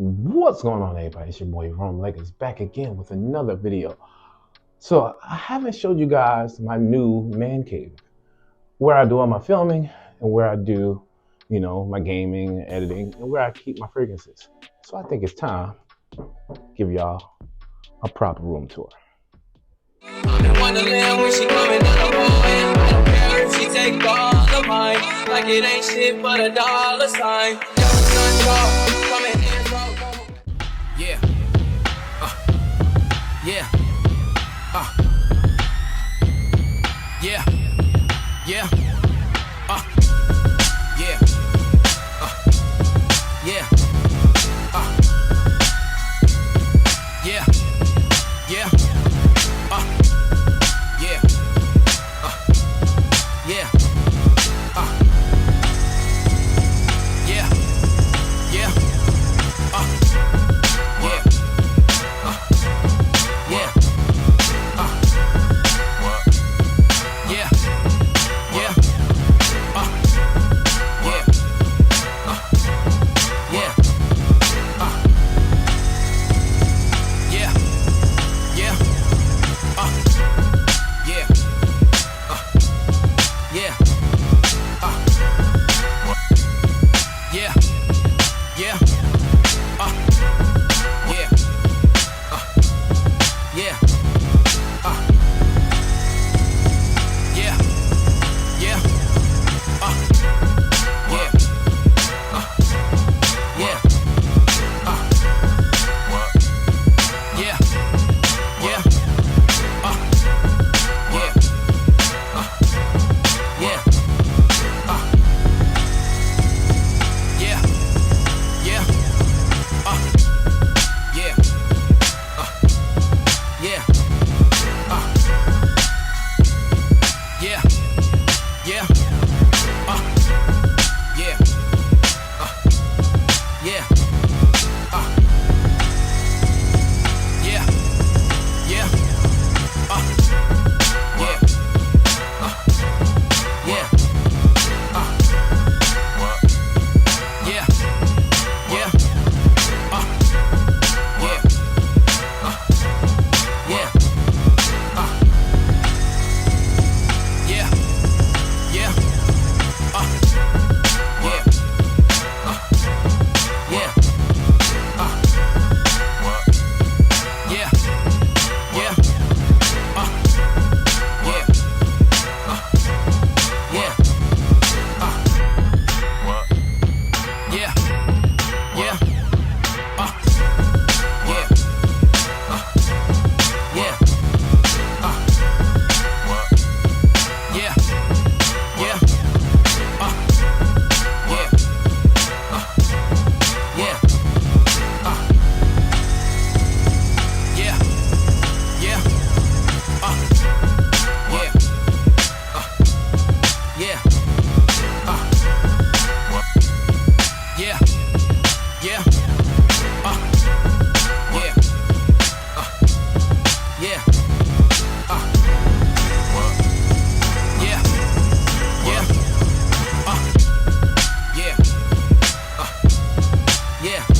What's going on, everybody? It's your boy Rome Lakers back again with another video. So I haven't showed you guys my new man cave, where I do all my filming and where I do, my gaming, editing, and where I keep my fragrances. So I think it's time to give y'all a proper room tour. I'm in Wonderland when she coming down the hallway. I don't care if she take all of mine, like it ain't shit but a dollar sign. Yeah. Yeah. Yeah. Yeah. Yeah. Yeah. Yeah. Yeah. Yeah. Yeah. Yeah. Yeah. Yeah.